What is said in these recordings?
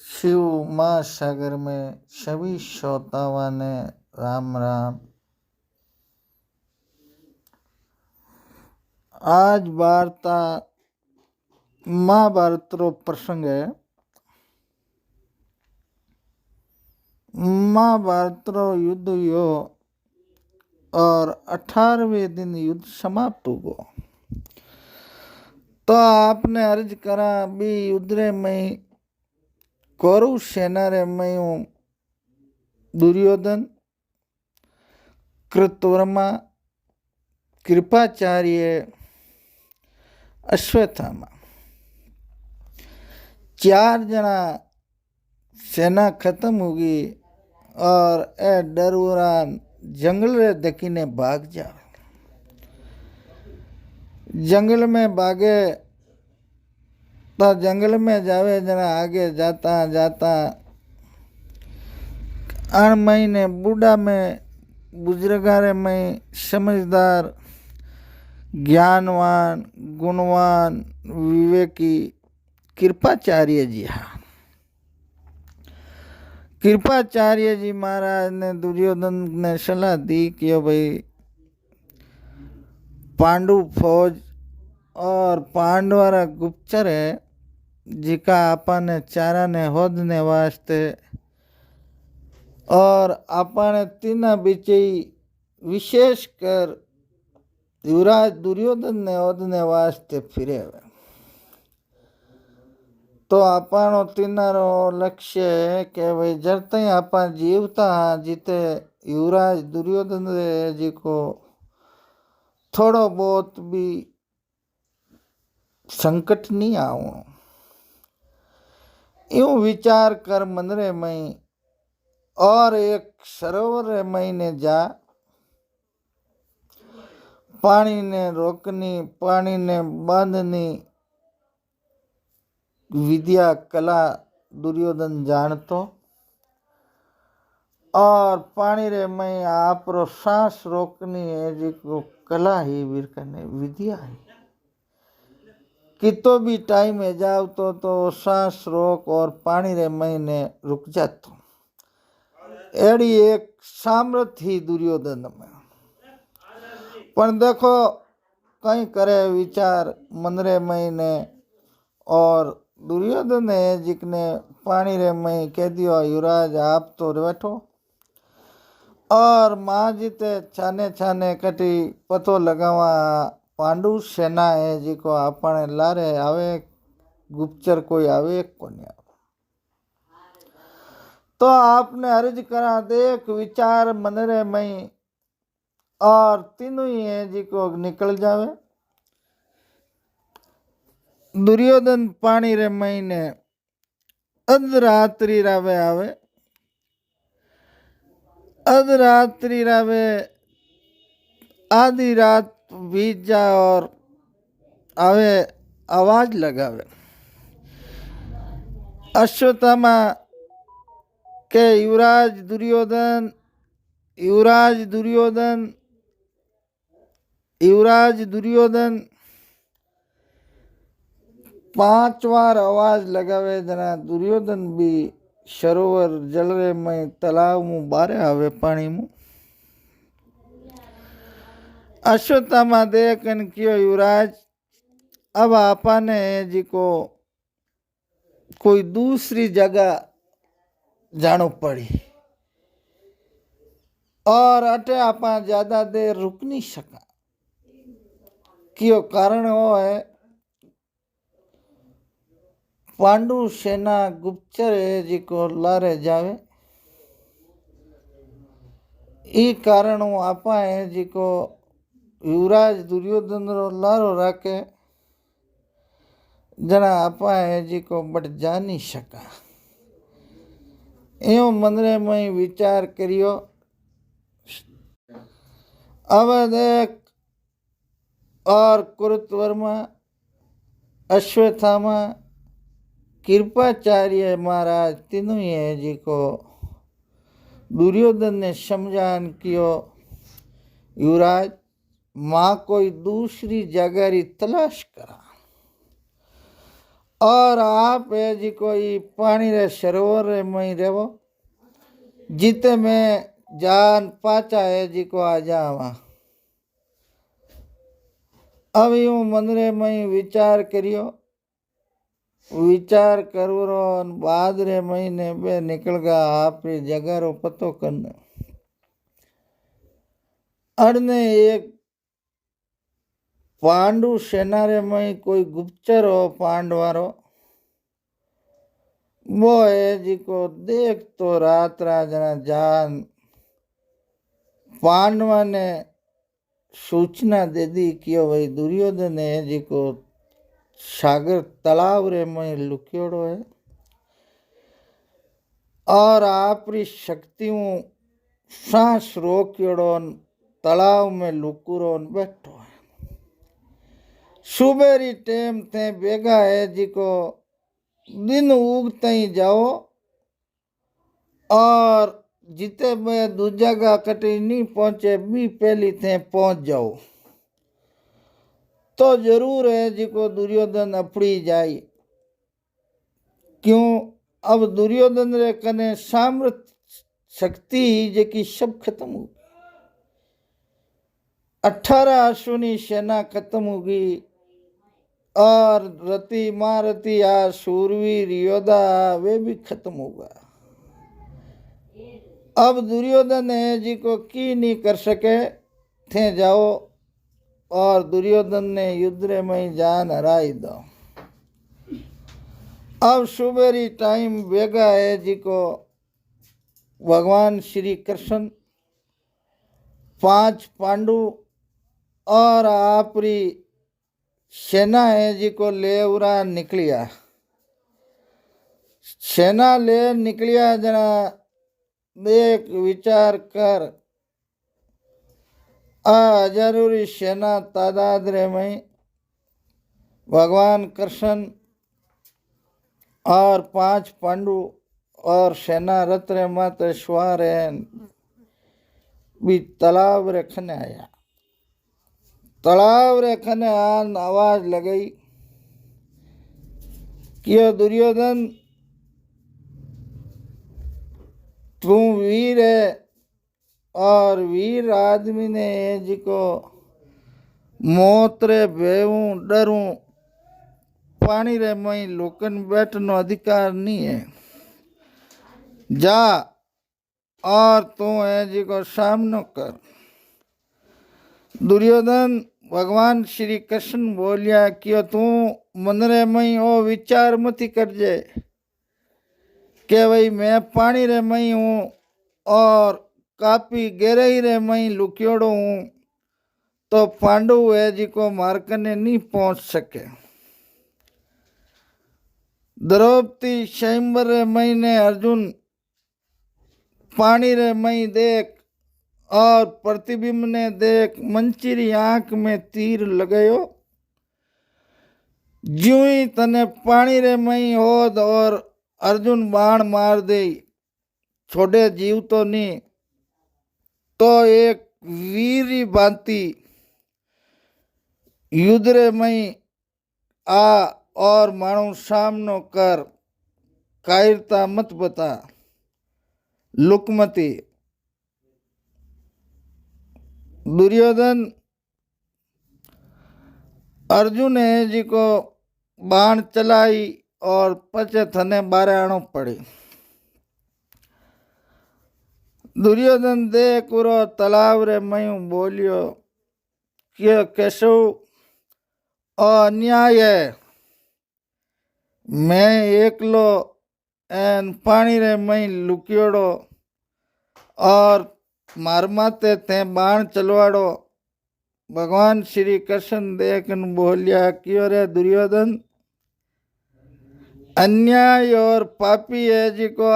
शिव महासागर में सभी श्रोताओं ने राम राम। आज वार्ता महाभारत रो प्रसंग है। महाभारत रो युद्ध यो और 18वें दिन युद्ध समाप्त हो गो। तो आपने अर्ज करा भी युद्ध में कौरव सेना रे में दुर्योधन, कृतवर्मा, कृपाचार्य, अश्वत्थामा 4 जना सेना खत्म होगी और ए डरवरा जंगल रे दकीने भाग जा। जंगल में भागे तो जंगल में जावे जना आगे जाता जाता 8 महीने बूढ़ा में बुजुर्गारे में समझदार, ज्ञानवान, गुणवान, विवेकी कृपाचार्य जी। हाँ, कृपाचार्य जी महाराज ने दुर्योधन ने सलाह दी कि भाई पांडु फौज और पांडवारा गुप्तचर है जिका आपने चारा ने होदने वास्ते और आपने तीना बीचे विशेष कर युवराज दुर्योधन ने होदने वास्ते फिरे हुए। तो आपनो तीनारो लक्ष्य है कि भाई जरते आप जीवता जीते युवराज दुर्योधन जी को थोड़ो बहुत भी संकट नहीं आओ। यूं विचार कर मंदिर में और एक सरोवर में जा, पानी ने रोकनी, पानी ने बांधनी विद्या कला दुर्योधन जानतो और पानी रे में आप रो सांस रोकनी है जी को कला ही वीर करने विद्या है। कितो भी टाइम में जाओ तो सांस रोक और पानी रे महीने रुक जातो। एड़ी एक सामर्थ्य ही दुर्योधन में। पर देखो कहीं करे विचार मंदरे महीने और दुर्योधन ने जिकने पानी रे मई कह दियो युवराज आप तो बैठो और माँ जीते छाने छाने कटी पतो लगावा पांडु सेना है जिको आपने लारे आवे गुप्तचर कोई आवे को नहीं आवे। तो आपने अर्ज करा देख विचार मनरे में और तीनों ही है जिको निकल जावे। दुर्योधन पानी रे महीने अधरात्रि रावे आवे, अधरात्रि रावे आधी रात बीत जा और आवे आवाज लगावे। अश्वत्थामा के युवराज दुर्योधन, युवराज दुर्योधन, युवराज दुर्योधन 5 बार आवाज लगावे जना दुर्योधन भी सरोवर जलरे में तालाब में बारे आवे पानी में। अश्वत्थामा देखन कियो युवराज अब आपने जी को कोई दूसरी जगह जानो पड़ी और अटे आपा ज्यादा देर रुक नहीं सका। कियो कारण वो है पांडु सेना गुप्तचर है जी को लारे जावे। ई कारण आपा है जी को युवराज दुर्योधन रो लारो राखे जना आपा है जी को बट जा नहीं सका। यो मंदरे में विचार करियो। अब देख और कुरुतवर्मा, अश्वत्थामा, कृपाचार्य महाराज तीनों ही है जी को दुर्योधन ने समझान कियो युवराज माँ कोई दूसरी जगह री तलाश करा और आप है जी कोई पानी रे सरोवर रे मई रेवो जीते में जान पाचा है जी को आ जावा। अब यूं मन रे मई विचार करियो, विचार करो बाद रे महीने बे निकल गया आप जगह रो पतो करने। अड़ने एक पांडु सेना रे मई कोई गुप्तचर हो पांडवारो वो है जी को देख तो रात जना जान पांडवा ने सूचना दे दी कि भाई दुर्योधन है जी को सागर तालाब रे में लुक्योड़ो है और आपरी शक्तियों सांस रोक्योड़ो तालाब में लुकुरो बैठो है। सुबेरी टेम थे बेगा है जी को दिन उगते ही जाओ और जिते में दूजा का कटी नहीं पहुंचे भी पहली थे पहुंच जाओ तो जरूर है जी को दुर्योधन अपड़ी जाए। क्यों अब दुर्योधन रे कने सामर्थ शक्ति जी की सब खत्म हो गई। 18 अश्विनी सेना खत्म हो गई और रति महारथी आ सूरवीर योद्धा वे भी खत्म हो गया। अब दुर्योधन है जी को की नहीं कर सके थे जाओ और दुर्योधन ने युद्ध में जान हराई दो। अब सुबेरी टाइम बेगा है जी को भगवान श्री कृष्ण 5 पांडु और आपरी सेना है जी को लेवरा निकलिया। सेना ले निकलिया जना देख विचार कर आ जरूरी सेना तादाद रे में भगवान कृष्ण और 5 पांडु और सेना रथ रे मत सवार भी तालाब रे खने आया। तालाब रे खने आन आवाज लगाई कि दुर्योधन तू वीर है और वीर आदमी ने जी को मौत रे बेवू डरू पानी रे मई लोकन बैठनो अधिकार नहीं है। जा और तू है जी को सामनो कर। दुर्योधन भगवान श्री कृष्ण बोलिया कि तू मन रे मई ओ विचार मती कर जे के भाई मैं पानी रे मई हूँ और काफी गहराई रे मई लुक्योड़ो हूँ तो पांडु है जी को मारकने नहीं पहुंच सके। द्रौपदी स्वयंवर रे मई ने अर्जुन पानी रे मई देख और प्रतिबिंब ने देख मंचिरी आंख में तीर लगायो। ज्यों ही तने पानी रे मई होद और अर्जुन बाण मार दे छोड़े जीव तो नहीं तो एक वीरी भांति युद्ध रे मई आ और मानो सामनो कर कायरता मत बता लुकमती। दुर्योधन अर्जुन है जी को बाण चलाई और पचे थने बारे आनो पड़ी। दुर्योधन देख पूरो तालाब रे मयूं बोलियो कि कैसो अन्याय है। मैं एकलो एन पानी रे मई लुकियोड़ो और मारमाते थे बाण चलवाड़ो। भगवान श्री कृष्ण देखन बोलिया क्यों रे दुर्योधन अन्याय और पापी है जी को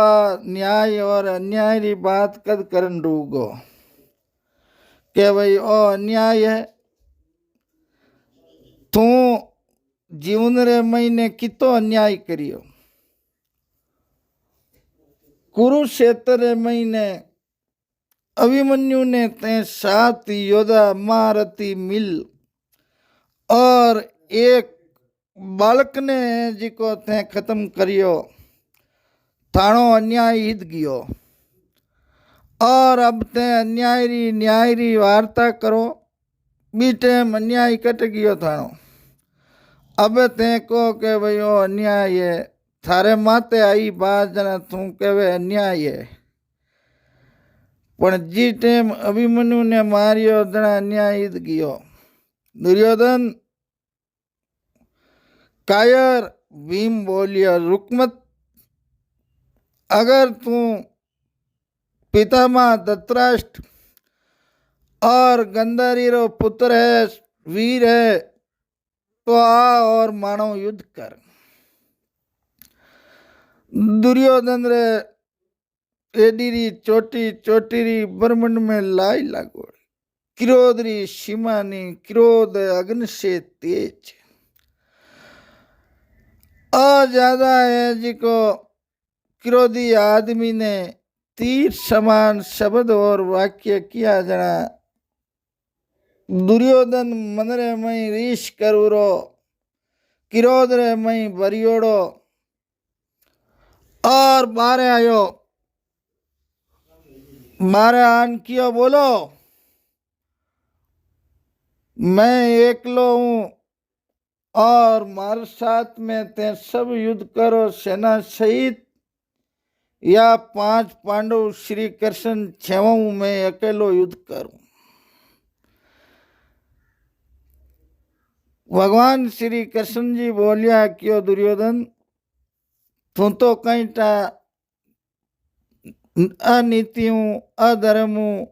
न्याय और अन्याय री बात कद करन डूगो के भाई ओ अन्याय है तू जीवन रे महीने कितो अन्याय करियो। कुरुक्षेत्र रे महीने अभिमन्यु ने ते 7 योद्धा महारथी मिल और एक बालक ने जी को ते खत्म करियो, थाणो अन्याय ईद गयो, और अब ते अन्याय री न्याय री वार्ता करो। बी टाइम अन्याय कट गयो थाणो। अब ते को के भाई ओ अन्याय है, थारे माते आई बात जना तू कहे अन्याय है, पण जी टाइम अभिमन्यु ने मारियो जना अन्याय ईद गयो। दुर्योधन कायर भीम बोलियो, रुक मत, अगर तू पितामह धृतराष्ट्र और गंधारी रो पुत्र है, वीर है, तो आ और मानो युद्ध कर। दुर्योधन रे एडीरी चोटी चोटीरी ब्रह्मंड में लाई लागो, क्रोध री सीमा नी, क्रोध अग्नि से तेज। ज्यादा है जी को क्रोधी आदमी ने तीर समान शब्द और वाक्य किया जना। दुर्योधन मन रे मई रीश करूरो, क्रोध रे मई बरियोड़ो, और बारे आयो, मारे आन कियो, बोलो मैं एकलो हूं और मारे साथ में ते सब युद्ध करो, सेना सहित, या 5 पांडव श्री कृष्ण छेवू मैं अकेलो युद्ध करूं। भगवान श्री कृष्ण जी बोलिया क्यों दुर्योधन, तू तो कहीं टा अनीति हूं, अधर्म हूं,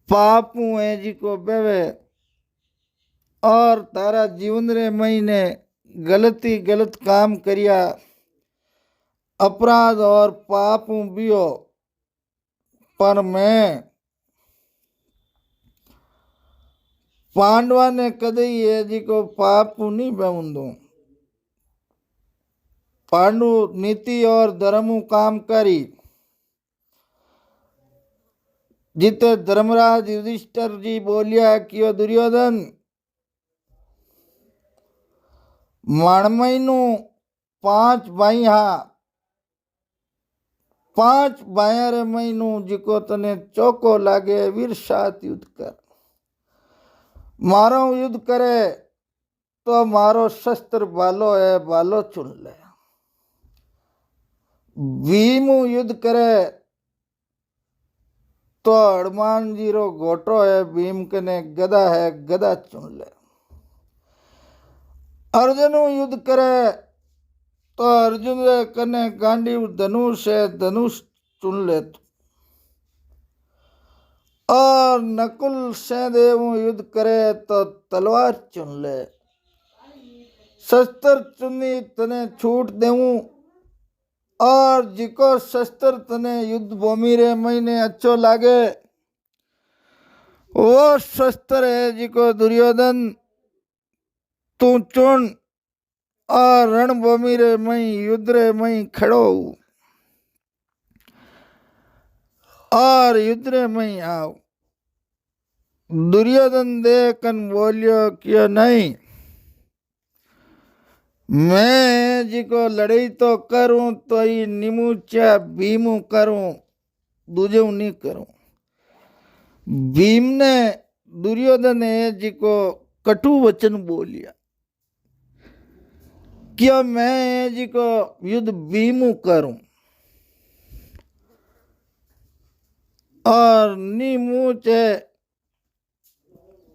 पाप हूं है जी को बेवे, और तारा जीवन रे महीने गलत काम करिया, अपराध और पाप हूं बियो, पर मैं पांडवा ने कदे ये जी को पाप नहीं बेऊंदू। पांडु नीति और धर्म काम करी, जिते धर्मराज युधिष्ठिर जी बोलिया कि दुर्योधन माणमयनु 5 भाई हा, 5 भाइया रे महीनू जिको तने चौको लागे वीर साथ युद्ध कर। मारो युद्ध करे तो मारो शस्त्र भालो है, भालो चुन ले। भीम युद्ध करे तो हनुमान जी रो घोटो है, भीम कने गदा है, गदा चुन ले। अर्जुन युद्ध करे तो अर्जुन रे कने गांडीव धनुष है, धनुष चुन ले। और नकुल सहदेव युद्ध करे तो तलवार चुन ले। शस्त्र चुनी तने छूट देऊं, और जिको शस्त्र तने युद्ध भूमि रे महीने अच्छो लागे वो शस्त्र है जिको दुर्योधन तू चुन, और रणभूमि रे मई युद्ध रे मई खड़ो और युद्ध रे मई आओ। दुर्योधन देखन बोलियो क्यों नहीं, मैं जी को लड़ाई तो करूं तो ये निमुचा भीमू करूं, दूजे नहीं करूं। भीम ने दुर्योधन ने जी को कटु वचन बोलिया, क्यों मैं जी को युद्ध भीमू करूं, और निमुचे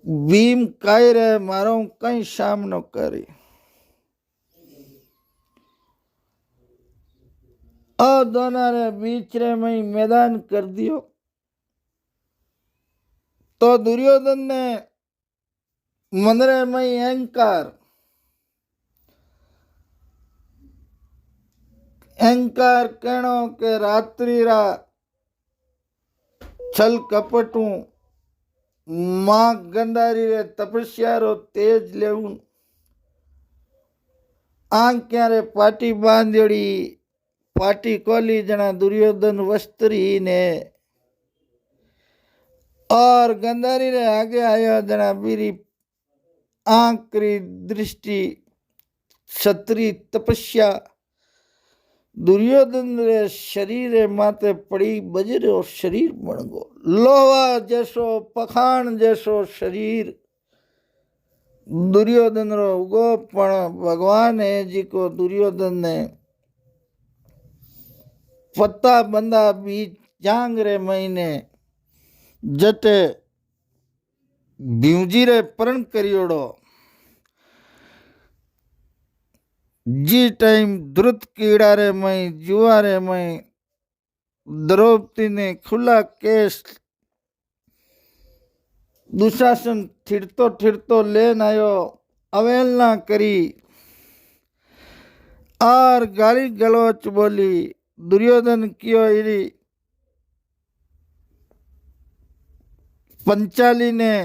भीम कह रहे मारो कहीं सामनो करी। और दोनों रे बीच रे में मैदान कर दियो। तो दुर्योधन ने मन रे में अहंकार कहनो के रात्रि रा छल कपटू मां गंधारी रे तपस्या रो तेज लेवू, आंख्या रे पाटी बांधड़ी, पाटी कोली जना दुर्योधन वस्त्री ने, और गंधारी रे आगे आयो जना बीरी आंख री दृष्टि क्षत्रि तपस्या दुर्योधन रे शरीर माते पड़ी बजरो शरीर बन गो लोहा जैसो पखाण जैसो शरीर दुर्योधन रो उगो पण भगवान है जी को दुर्योधन ने पत्ता बंदा बीच जांग रे महीने जटे भीवजी रे परण करियोड़ो जी टाइम द्रुत कीड़ा रे मई जुआ रे मई द्रौपदी ने खुला केस दुशासन ठिरतो लेन आयो अवहेलना करी और गाली गलोच बोली दुर्योधन कियो इरी पंचाली ने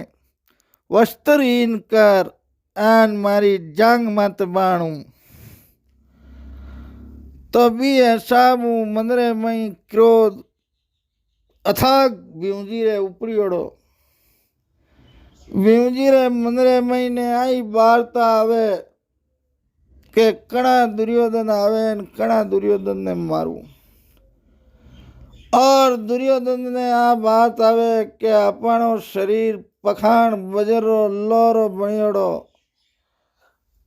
वस्त्रहीन कर एन मारी जांग मत बाणू तो भी ऐसा मुँह मनरे मई क्रोध अथाग भीवजी रे उपरी ओढ़ो भीवजी रे मनरे मई ने आई वार्ता आवे के कणा दुर्योधन आवे कणा दुर्योधन ने मारू और दुर्योधन ने आ बात आवे के अपनो शरीर पखाण बजरो लोरो बणियोड़ो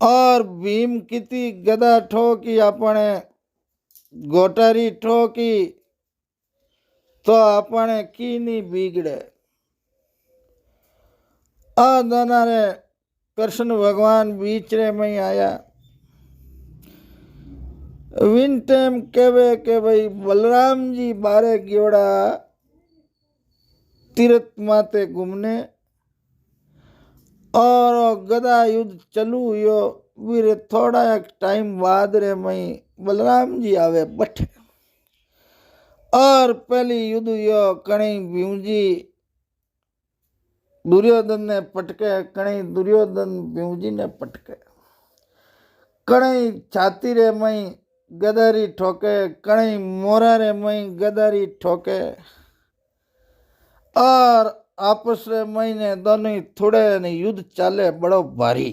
और भीम किती गदा ठोकी अपने गोटारी ठोकी तो अपने की नहीं बिगड़े आ दोना रे कृष्ण भगवान बीच रे में आया विन टाइम केवे के भाई बलराम जी बारे गियोड़ा तीर्थ माते घूमने और गदा युद्ध चलू यो वीरे थोड़ा एक टाइम बाद रे मई बलराम जी आवे बठे और पहली युद्ध यो कणी भीवजी दुर्योधन ने पटके कणी दुर्योधन भीवजी ने पटके कणी छाती रे मई गदारी ठोके कणी मोरा रे मई गदारी ठोके और आपस रे महीने दोनों थोड़े ने युद्ध चाले बड़ो भारी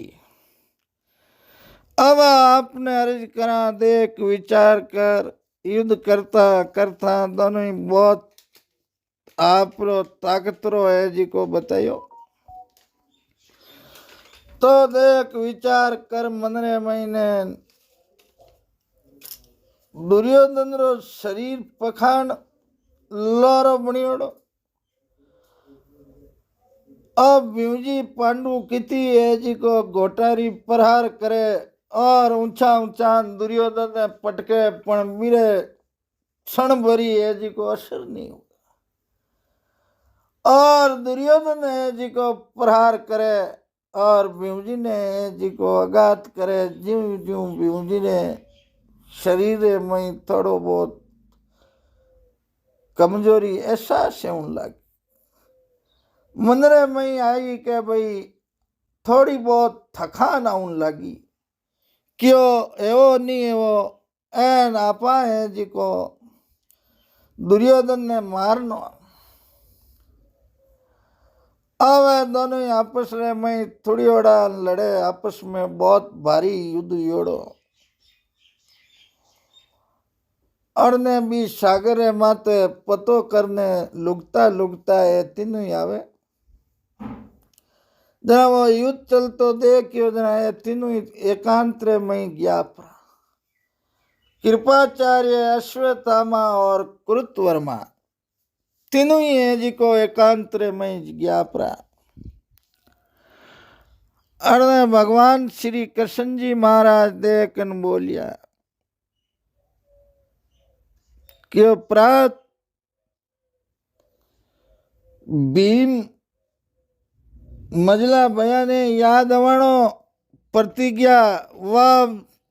अब आपने अर्ज करा देख विचार कर युद्ध करता करता दोनों बहुत आप ताकतरो है जी को बतायो तो देख विचार कर मनरे महीने दुर्योधन रो शरीर पखाण लोरो बणियोड़ो अब भीमजी पांडु किती है जी को गोटारी प्रहार करे और ऊंचा ऊंचा दुर्योधन ने पटके पण मीरे क्षण भरी है जी को असर नहीं हुआ और दुर्योधन है जी को प्रहार करे और भीमजी ने जी को आघात करे ज्यों ज्यों भीमजी ने शरीर में थोड़ो बहुत कमजोरी एहसास होने लगी मनरे में आई के भाई थोड़ी बहुत थकान आने लगी क्यों एवो नहीं एवो एन आपा है जी को दुर्योधन ने मारनो अब दोनों आपस में थोड़ी ओड़ा लड़े आपस में बहुत भारी युद्ध योड़ो और ने भी सागर माते पतो करने लुकता लुकता है तीनों आवे जना वो युद्ध चलतो देखियो जना ये तीनों एकांत में गया कृपाचार्य अश्वत्थामा और कुरुत्वर्मा तीनों ही है जी को एकांत में गया अरे भगवान श्री कृष्ण जी महाराज देखन बोलिया कि प्रात भीम मजला बयाने याद अवाणो प्रतिज्ञा वाह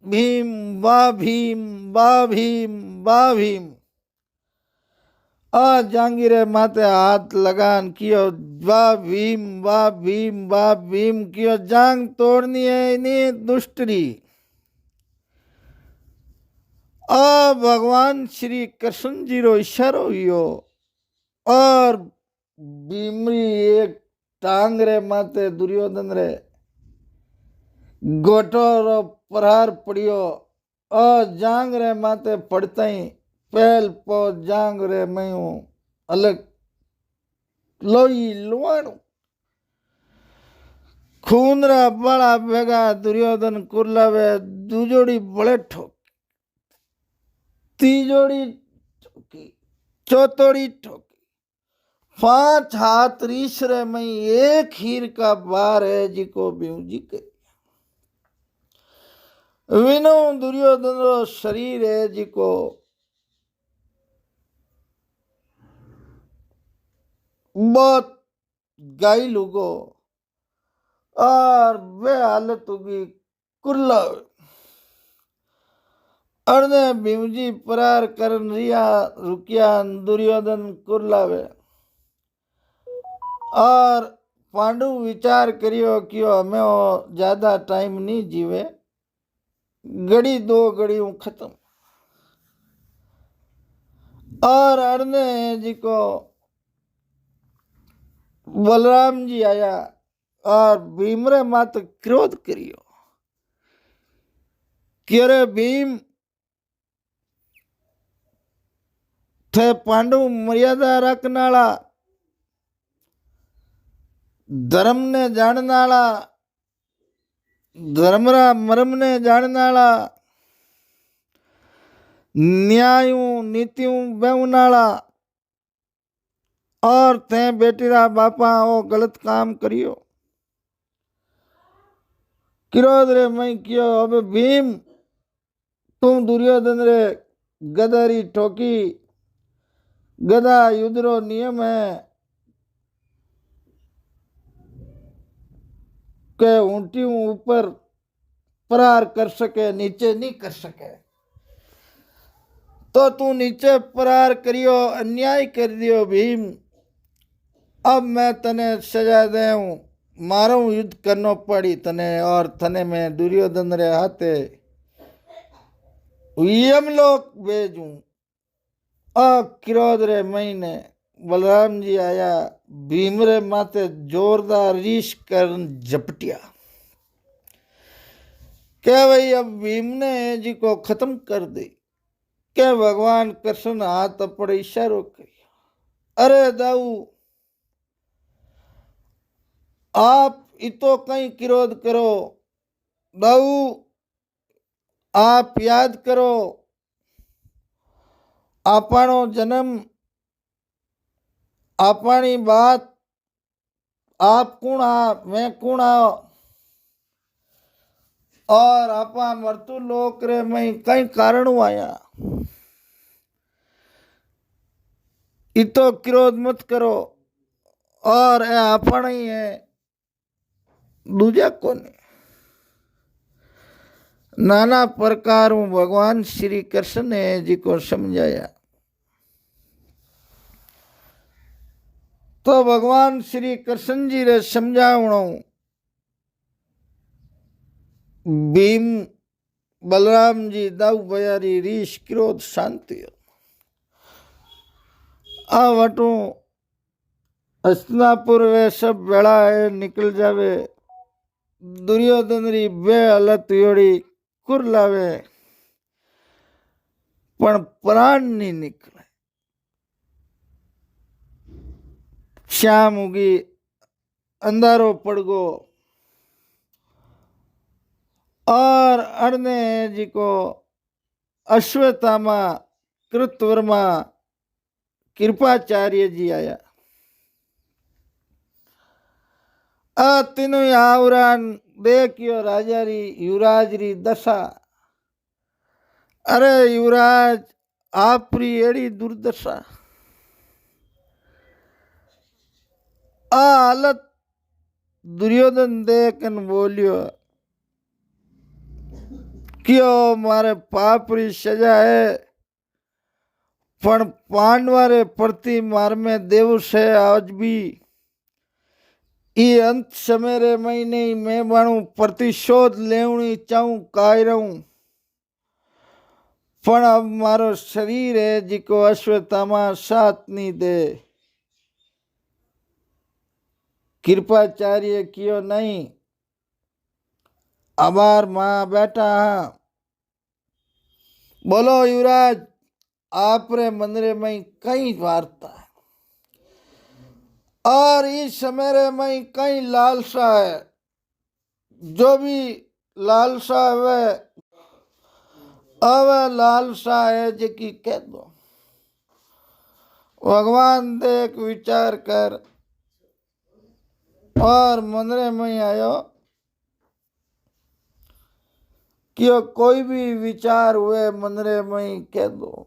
भीम वाह भीम वाह भीम वाह भीम आ जांगीरे माते हाथ लगान कियो वाह भीम वाह भीम वाह भीम कियो जांग तोड़नी है इन्हीं दुष्टरी आ भगवान श्री कृष्ण जी रो इशारो हुयो और भीमरी एक टांग रे माते दुर्योधन रे गोटो रो प्रहार पड़ियो जांग रे माते पड़ता ही पहल पो जांग रे मयू अलग लोई लुवाणु खूनरा बड़ा भेगा दुर्योधन कुरलावे दूजोड़ी बड़े ठोक तीजोड़ी ठोकी चौथोड़ी ठोकी 5 हाथ रीसरे में एक हीर का बार है जिको भीम जी के विनो दुर्योधन रो शरीर है जिको बहुत घायल उगो और वे हालत उगी कुरला अर्ने भीमजी परार करन रिया रुकिया दुर्योधन कुरलावे और पांडु विचार करियो कि हमें ज्यादा टाइम नहीं जीवे घड़ी 2 घड़ी खत्म और अर्ने जी को बलराम जी आया और भीम रे मात क्रोध करियो कि अरे भीम थे पांडु मर्यादा रखनाला धर्म ने जाननाला धर्मरा मर्म ने जाननाला न्यायू नीतियों बेवनाला और ते बेटीरा बापा ओ गलत काम करियो क्रोध रे मैं कियो अब भीम तुम दुर्योधन रे गदारी ठोकी गदा युद्ध रो नियम है के ऊंटी ऊपर प्रहार कर सके नीचे नहीं कर सके तो तू नीचे प्रहार करियो अन्याय कर दियो भीम अब मैं तने सजा देऊं मारू युद्ध करनो पड़ी तने और तने मैं दुर्योधन रे हाथे यमलोक भेजूं क्रोध रे महीने बलराम जी आया भीम रे माथे जोरदार रीश कर झपटिया क्या भाई अब भीम ने जी को खत्म कर दी क्या भगवान कृष्ण हाथ पर इशारो किया अरे दाऊ आप इतो कहीं क्रोध करो दाऊ आप याद करो आपनो जन्म आपनी बात आप कौन आ मैं कौन आ और आपा मृत्यु लोक रे मैं कई कारण आया इतो क्रोध मत करो और ए आपण ही है दूजा कोने नाना प्रकार भगवान श्री कृष्ण ने जी को समझाया तो भगवान श्री कृष्ण जी रे समझावणो भीम बलराम जी दाऊ बयारी रीश क्रोध शांति आ वटू हस्तिनापुर वे सब बेड़ा है निकल जावे दुर्योधन री बे हालत योड़ी कुर लावे पण प्राण नहीं निकले श्याम उगी अंधारो पड़ गो और अरने जी को अश्वत्थामा कृतवर्मा कृपाचार्य जी आया तीनों आवरान देखियो राजा री युवराज री दशा अरे युवराज आप री एड़ी दुर्दशा हालत दुर्योधन देखन बोलियो क्यों मारे पाप री सजा है पण पांडवा रे प्रति मार में देव से आज भी ये अंत समय रे महीने मैं बाणु प्रतिशोध लेवनी चाहूं काय रहूं पण अब मारो शरीर है जिको अश्वत्थामा साथ नहीं दे कृपाचार्य कियो नहीं आभार माँ बेटा। बोलो युवराज, आप रे मंदिर में कई वार्ता है और इस समय में कई लालसा है। जो भी लालसा है अब लालसा है जी की कह दो। भगवान देख विचार कर और मंदिर में आयो कि कोई भी विचार हुए मंदिर में कह दो।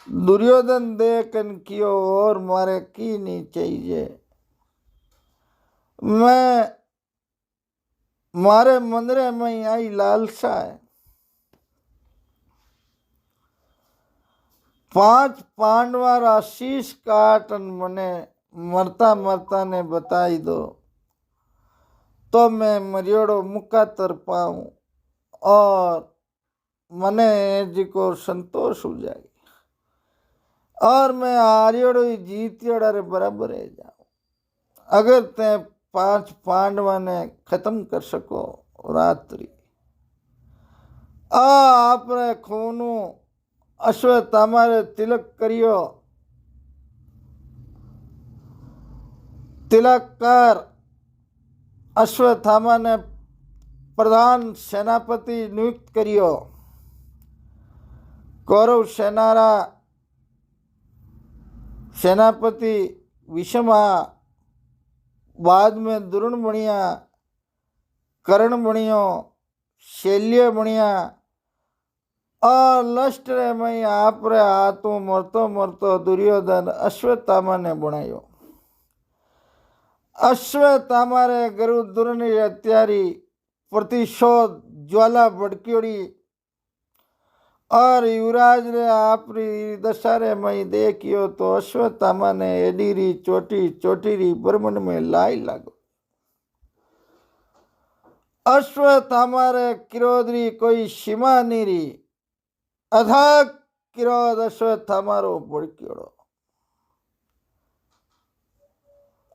दुर्योधन देखन कियो और मारे की नहीं चाहिए। मैं मारे मंदिर में आई लालसा है। 5 पांडवा आशीष काटन मने मरता मरता ने बताई दो तो मैं मरियोड़ो मुक्का तर पाऊं और मने जी को संतोष हो जाए और मैं हारियोड़ो जीतियोड़ा रे बराबर है जाऊं। अगर ते 5 पांडवा ने खत्म कर सको रात्रि आपने खूनु अश्वत्थामा रे तिलक करियो। तिलक कर अश्वत्थामा ने प्रधान सेनापति नियुक्त करियो। कौरव सेनारा सेनापति विषमा बाद में द्रोण बनिया, कर्ण बनियो, शैल्य बनिया और लस्ट रे में आप रे हाथों मरतो मरतो दुर्योधन अश्वत्थामा ने बनायो। अश्वत्थामा रे गुरु दुर्योधन हत्यारी प्रतिशोध ज्वाला भड़कियोड़ी और युवराज रे आपरी दशहरे में देखियो तो अश्वत्थामा ने एडीरी चोटी चोटीरी बर्मन में लाई लागो। अश्वत्थामा रे क्रोधरी कोई सीमा नहीं री। अथाक क्रोध अश्वत्थामारो भड़कियोड़ो।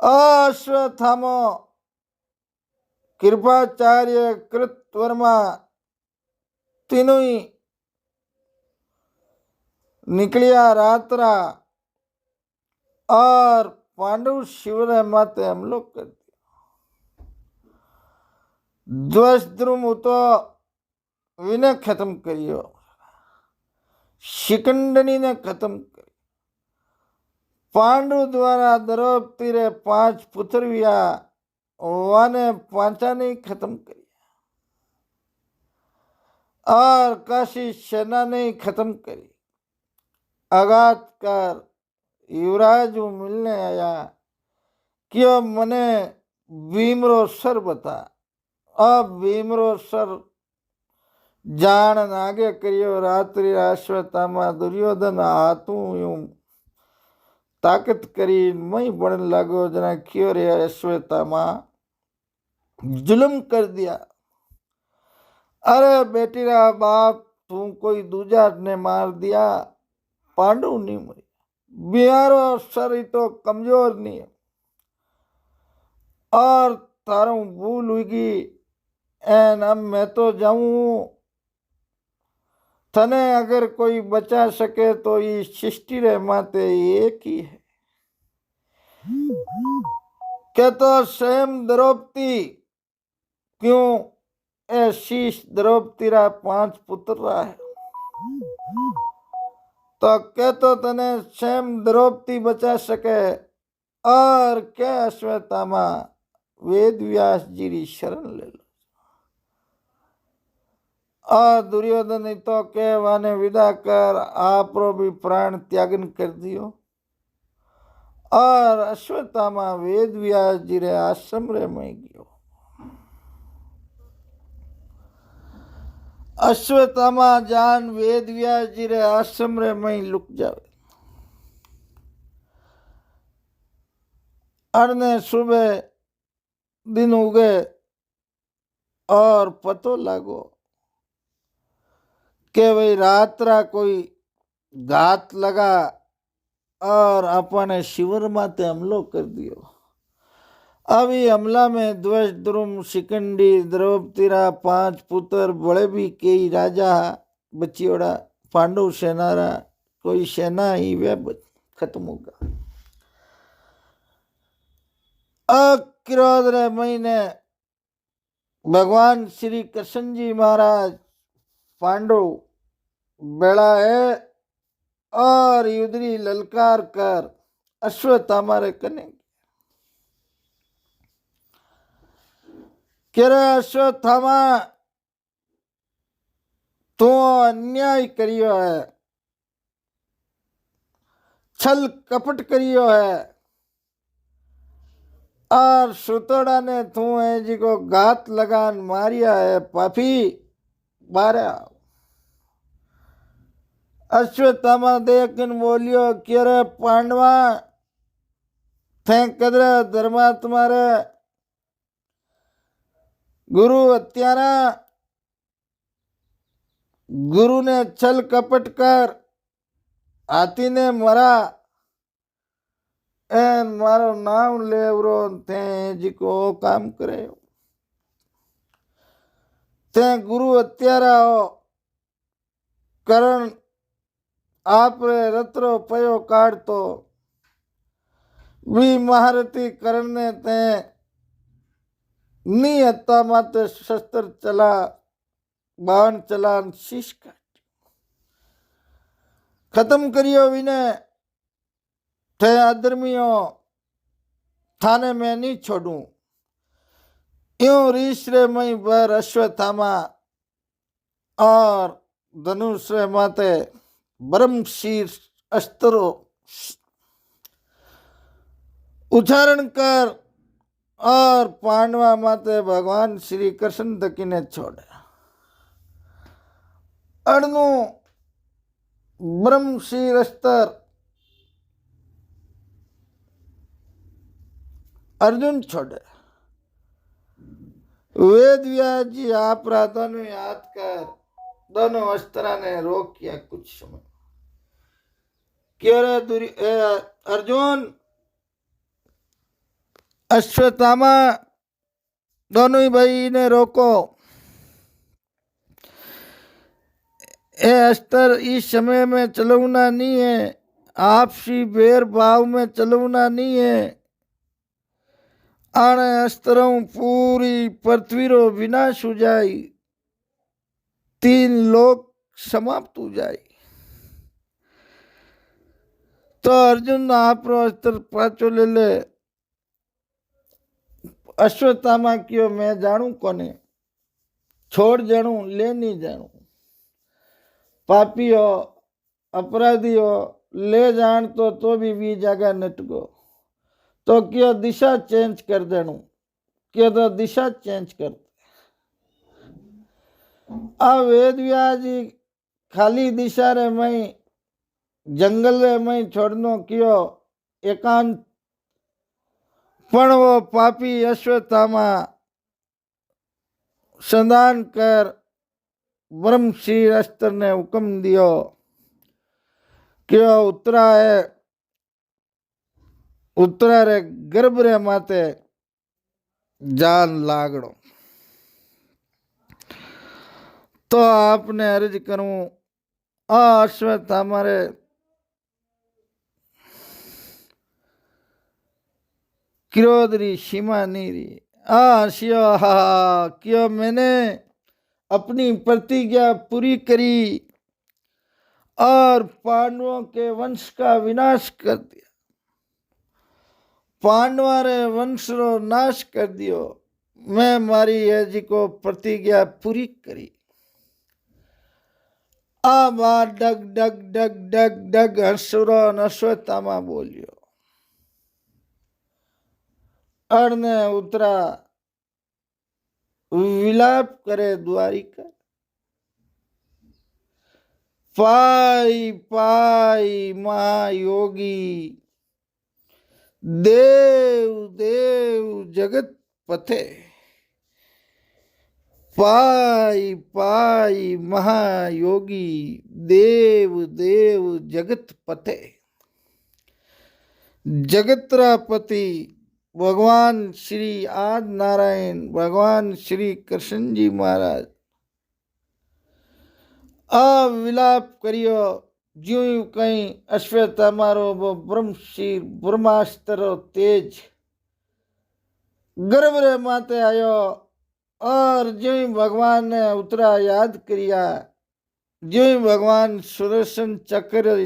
अश्वत्थामा कृपाचार्य कृतवर्मा तीनों ही निकलिया रात्रा और पांडु शिविर माते हम लोग कर दिया। ध्वजद्रुम तो विने खत्म करियो, शिकंडनी ने खत्म करी। पांडु द्वारा द्रौपदी रे 5 पुत्र विया वाने 5 ने खत्म करी और काशी सेना ने खत्म करी। आघात कर युवराज मिलने आया क्यों मने भीमरो सर बता। अब भीमरो सर जान आगे करियो। रात्रि अश्वत्थामा दुर्योधन हाथों यूं ताकत करी मई बढ़न लागो। जना क्यों रे अश्वत्थामा जुल्म कर दिया। अरे बेटी रा बाप तू कोई दूजा ने मार दिया। पांडु नहीं मरी। बिहारो सर तो कमजोर नहीं है और तारों भूल हुई एन अब मैं तो जाऊं। तने अगर कोई बचा सके तो ये सृष्टि रे माते एक ही है। क्या तो स्वयं द्रौपदी क्यों ऐसी द्रौपदी रा 5 पुत्र रहा है तो क्या तो तने स्वयं द्रौपदी बचा सके और क्या अश्वत्थामा वेद व्यास जी री शरण ले लो। और दुर्योधन तो के वाने विदा कर आपरो भी प्राण त्यागन कर दियो और अश्वत्थामा वेद व्यास जी रे आश्रम रे में गयो। अश्वत्थामा जान वेद व्यास जी रे आश्रम रे में लुक जावे। अरने सुबह दिन उगे और पतो लागो के भाई रात्रा कोई घात लगा और अपने शिविर माते हमलो कर दियो अभी हमला में ध्वज द्रुम शिखंडी द्रौपदीरा 5 पुत्र बड़े भी कई राजा बचियोड़ा पांडु सेनारा कोई सेना ही वे खत्म होगा। अक्रोध रे महीने भगवान श्री कृष्ण जी महाराज पांडु बेड़ा है और युद्री ललकार कर अश्वत्थामा रे कने केरे अश्वत्थामा तो अन्याय करियो है, छल कपट करियो है और सुतोड़ा ने तू है जी को घात लगान मारिया है पापी मारा। अश्वत्थामा देखन बोलियो कि रे पांडवा थे कदरा धर्मात्मा रे गुरु हत्यारा गुरु ने छल कपट कर हाथी ने मरा एन मारो नाम लेवरो थे जी को काम करे ते गुरु हत्यारा हो करण आप रे रत्रो पयो काट तो भी महारथी करने ते नी हत्ता माते शस्त्र चला बाण चलान शीश काट खत्म करियो विने थे अधर्मियों थाने में नहीं छोड़ू। यूं रीश रे मई बर अश्वत्थामा और धनुष रे माते ब्रह्मशीर अस्त्रो उच्चारण कर और पांडवा माते भगवान श्री कृष्ण तकी ने छोड़े अड़नु ब्रह्मशीर अस्त्र अर्जुन छोड़े। वेद व्यास जी आप दोनों याद कर दोनों अस्त्रा ने रोक किया कुछ समय क्यों रे अर्जुन अश्वत्थामा दोनों ही भाई ने रोको ए अस्त्र इस समय में चलना नहीं है आपसी बेर भाव में चलना नहीं है आने अस्त्रों पूरी पृथ्वी रो विनाश हो जाए 3 लोक समाप्त हो जाए तो अर्जुन आप रो अस्त्र पाचो ले ले अश्वत्थामा क्यों मैं जानू कोने छोड़ जानू ले नहीं जानू पापी हो अपराधी हो ले जान तो भी जगह नटको तो क्यों दिशा चेंज कर देनू क्यों तो दिशा चेंज कर आ वेद व्यास जी खाली दिशा रे मई जंगल रे मई छोड़नो क्यों एकांत पण वो पापी अश्वत्थामा संधान कर ब्रह्मशीर अस्त्र ने हुक्म दियो क्यों उतरा रे गर्भ रे माते जान लागड़ो तो आपने अर्ज करूं अश्वत्थामा रे क्रोध री सीमा नहीं रही आशियो हा क्यों मैंने अपनी प्रतिज्ञा पूरी करी और पांडवों के वंश का विनाश कर दिया पांडवा रे वंश रो नाश कर दियो मैं मारी है जी को प्रतिज्ञा पूरी करी आ बार डग डग डग डग डग हंसुरो अश्वत्थामा बोलियो अड़ने उतरा विलाप करे द्वारिका पाई पाई महायोगी देव देव जगत पथे पाई पाई महायोगी देव देव जगत पथे जगत्रापति भगवान श्री आदि नारायण भगवान श्री कृष्ण जी महाराज अविलाप करियो ज्यों कहीं अश्वत्थामारो वो ब्रह्मशीर ब्रह्मास्त्र तेज गर्भ रे माते आयो और ज्यों भगवान ने उतरा याद करिया ज्यों भगवान सुदर्शन चक्र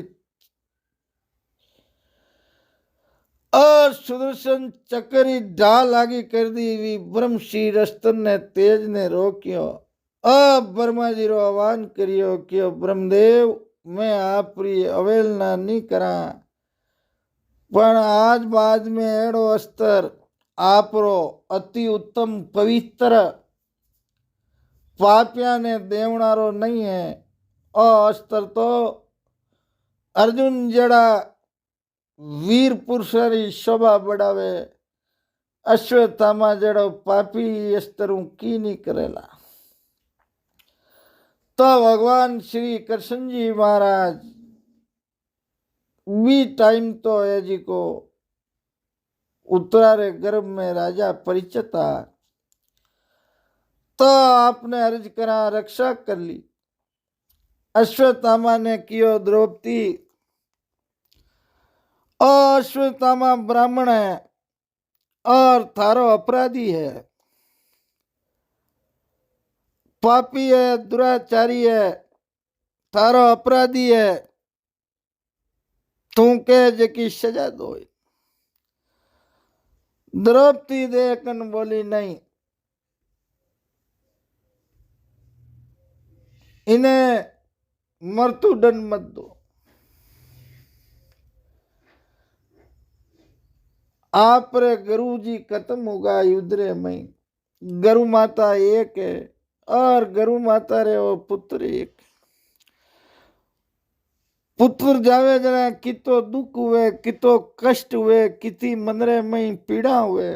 और सुदर्शन चक्री ढाल आगे कर दी हुई ब्रह्मशीर अस्त्र ने तेज ने रोक्यो अब ब्रह्मा जी रो आह्वान करियो कि ब्रह्मदेव मैं आप री अवहेलना नहीं करा पण आज बाद में एड़ो अस्त्र आपरो अति उत्तम पवित्र पापिया ने देवनारो नहीं है अस्त्र तो अर्जुन जड़ा वीर पुरुषरी शोभा बढ़ावे अश्वत्थामा जड़ो पापी अस्त्र की नहीं करेला तो भगवान श्री कृष्ण जी महाराज भी टाइम तो है जी को उत्तरारे गर्भ में राजा परिचता तो आपने अर्ज करा रक्षा कर ली अश्वत्थामा ने कियो द्रौपदी अश्वत्थामा ब्राह्मण है और थारो अपराधी है पापी है दुराचारी है थारो अपराधी है तू के जकी सजा दो द्रौपदी देखन बोली नहीं इन्हें मृत्युदंड मत दो आप रे गुरु जी खत्म होगा युद्ध रे में गरु माता एक है और गरु माता रे वो पुत्र एक पुत्र जावे जना कितो दुख हुए कितो कष्ट हुए किती मनरे में पीड़ा हुए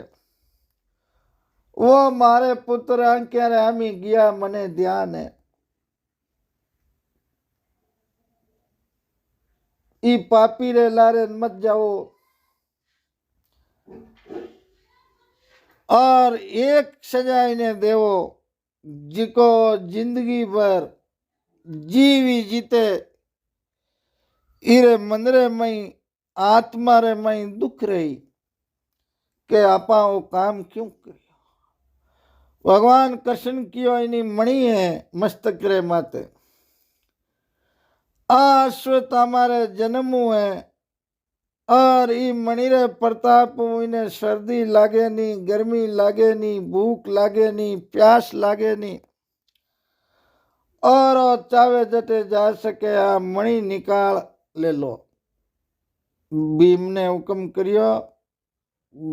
वो मारे पुत्र आंक्या रे हमी गया मने ध्यान है ई पापी रे लारे मत जाओ और एक सजा इन्हें देवो जिको जिंदगी भर जीवी जीते इरे मंदरे में आत्मा रे में दुख रही के आपा वो काम क्यों करियो भगवान कृष्ण की इनी मणि है मस्तक रे माते अश्वत्थामा रे जन्म है और ई मणि रे प्रताप इन्हें सर्दी लागे नी गर्मी लागे नी भूख लागे नी प्यास लागे नी और चावे जटे जा सके आ मणि निकाल ले लो भीम ने हुक्म करियो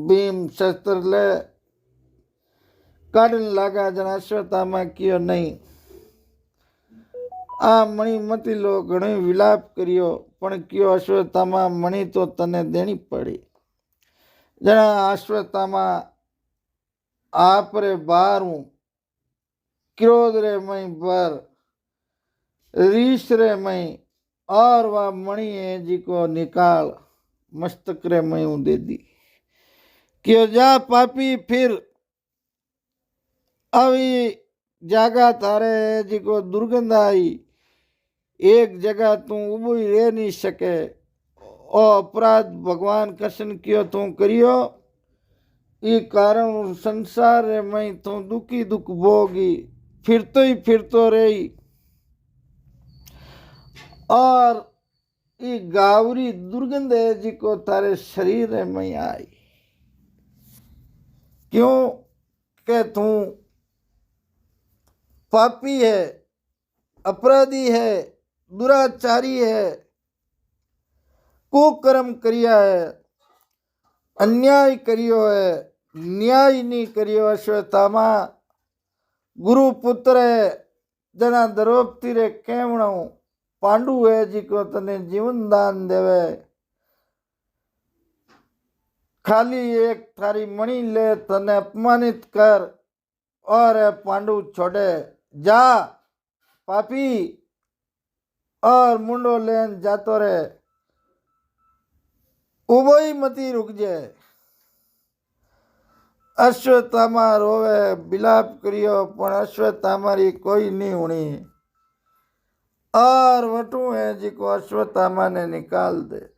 भीम शस्त्र ले काढ़न लागा जना अश्वत्थामा कियो नहीं आ मणि मती लो घणो विलाप करियो पण कियो अश्वत्थामा मणि तो तने देनी पड़ी जना अश्वत्थामा आप रे बारू क्रोध रे मई बर रीस रे मई और वह मणि है जी को निकाल मस्तक रे मई दे दी क्यों जा पापी फिर अभी जागा थारे जी को दुर्गंध आई एक जगह तू उबो ही रह नहीं सके ओ अपराध भगवान कृष्ण कियो तू करियो ये कारण संसार में तू दुखी दुख भोगी फिर तो रही और ये गावरी दुर्गंध है जी को तारे शरीर में आई क्यों के तू पापी है अपराधी है दुराचारी है कुकर्म करिया है अन्याय करियो है न्याय नहीं करियो अश्वत्थामा गुरु पुत्र है जना द्रौपदी रे केवणो पांडु है जी को तने जीवन दान देवे खाली एक थारी मणि ले तने अपमानित कर और पांडु छोड़े जा पापी और मुंडो लेन जातो रे उबो ही मती रुक जाए अश्वत्थामा रोवे बिलाप करियो पण अश्वत्थामा री कोई नहीं हुणी। और वटू है जी को अश्वत्थामा ने निकाल दे।